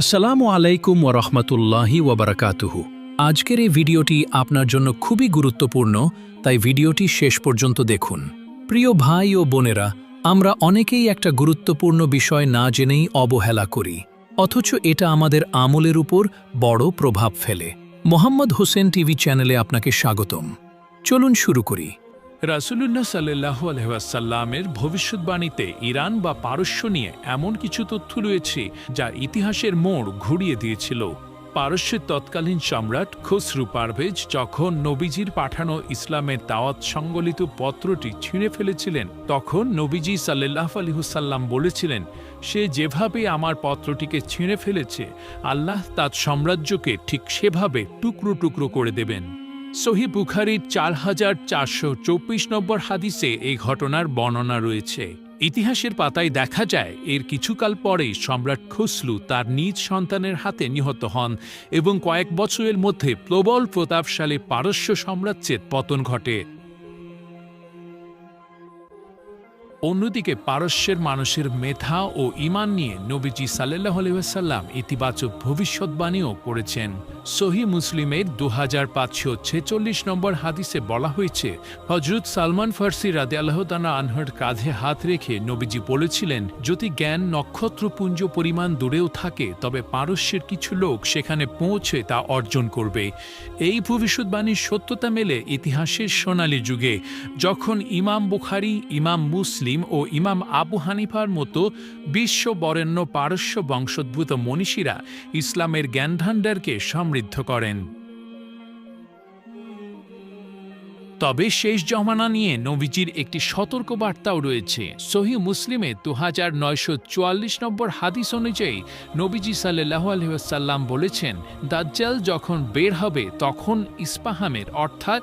আসসালামু আলাইকুম ওয়া রাহমাতুল্লাহি ওয়া বারাকাতুহু। আজকের এই ভিডিওটি আপনার জন্য খুবই গুরুত্বপূর্ণ, তাই ভিডিওটি শেষ পর্যন্ত দেখুন। প্রিয় ভাই ও বোনেরা, আমরা অনেকেই একটা গুরুত্বপূর্ণ বিষয় না জেনেই অবহেলা করি, অথচ এটা আমাদের আমলের উপর বড় প্রভাব ফেলে। মোহাম্মদ হোসেন টিভি চ্যানেলে আপনাকে স্বাগতম। চলুন শুরু করি। রাসূলুল্লাহ সাল্লাল্লাহু আলাইহি ওয়াসাল্লামের ভবিষ্যদ্বাণীতে ইরান বা পারস্য নিয়ে এমন কিছু তথ্য রয়েছে যা ইতিহাসের মোড় ঘুরিয়ে দিয়েছিল। পারস্যের তৎকালীন সম্রাট খসরু পারভেজ যখন নবীজির পাঠানো ইসলামের দাওয়াত সংবলিত পত্রটি ছিঁড়ে ফেলেছিলেন, তখন নবীজি সাল্লাল্লাহু আলাইহি ওয়াসাল্লাম বলেছিলেন, সে যেভাবে আমার পত্রটিকে ছিঁড়ে ফেলেছে, আল্লাহ তার সাম্রাজ্যকে ঠিক সেভাবে টুকরো টুকরো করে দেবেন। সহিহ বুখারীর ৪,৪২৪ নম্বর হাদিসে এই ঘটনার বর্ণনা রয়েছে। ইতিহাসের পাতায় দেখা যায়, এর কিছুকাল পরেই সম্রাট খসরু তার নিজ সন্তানের হাতে নিহত হন এবং কয়েক বছরের মধ্যে প্রবল প্রতাপশালী পারস্য সাম্রাজ্যের পতন ঘটে। অন্যদিকে পারস্যের মানুষের মেধা ও ঈমান নিয়ে নবীজি সাল্লাল্লাহু আলাইহি ওয়াসাল্লাম ইতিবাচক ভবিষ্যদ্বাণীও করেছেন। সহিহ মুসলিমের ২৫৪৬ নম্বর হাদিসে বলা হয়েছে, হযরত সালমান ফার্সি রাদিয়াল্লাহু তাআলা আনহুর কাঁধে হাত রেখে নবীজি বলেছিলেন, যদি জ্ঞান নক্ষত্রপুঞ্জ পরিমাণ দূরেও থাকে, তবে পারস্যের কিছু লোক সেখানে পৌঁছে তা অর্জন করবে। এই ভবিষ্যদ্বাণীর সত্যতা মেলে ইতিহাসের সোনালী যুগে, যখন ইমাম বুখারী, ইমাম মুসলিম ও ইমাম আবু হানিফার মতো বিশ্ববরেণ্য পারস্য বংশোদ্ভূত মনীষীরা ইসলামের জ্ঞানভাণ্ডারকে সমৃদ্ধ করেন। তবে শেষ জমানা নিয়ে নবীজির একটি সতর্কবার্তাও রয়েছে। সহিহ মুসলিমে ২৯৪৪ নম্বর হাদিস অনুযায়ী নবীজি সাল্লাল্লাহু আলাইহি ওয়াসাল্লাম বলেছেন, দাজ্জাল যখন বের হবে, তখন ইস্পাহানের অর্থাৎ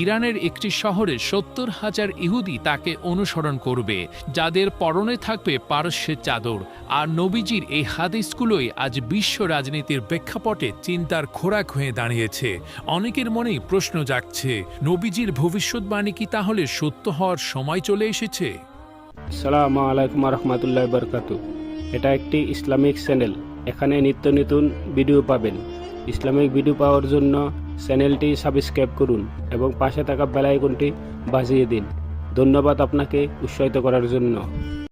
ইরানের একটি শহরে ৭০,০০০ ইহুদি তাকে অনুসরণ করবে, যাদের পরনে থাকবে পারস্যের চাদর। আর নবীজির এই হাদিসগুলোই আজ বিশ্ব রাজনীতির প্রেক্ষাপটে চিন্তার খোরাক হয়ে দাঁড়িয়েছে। অনেকের মনেই প্রশ্ন জাগছে, নবীজির ভবিষ্যদ্বাণী কি তাহলে সত্য হওয়ার সময় চলে এসেছে? আসসালামু আলাইকুম রহমতুল্লাহ বরকাতু। এটা একটি ইসলামিক চ্যানেল। এখানে নিত্য নতুন ভিডিও পাবেন। ইসলামিক ভিডিও পাওয়ার জন্য চ্যানেলটি সাবস্ক্রাইব করুন এবং পাশে থাকা বেল আইকনটি বাজিয়ে দিন। ধন্যবাদ আপনাকে উৎসাহিত করার জন্য।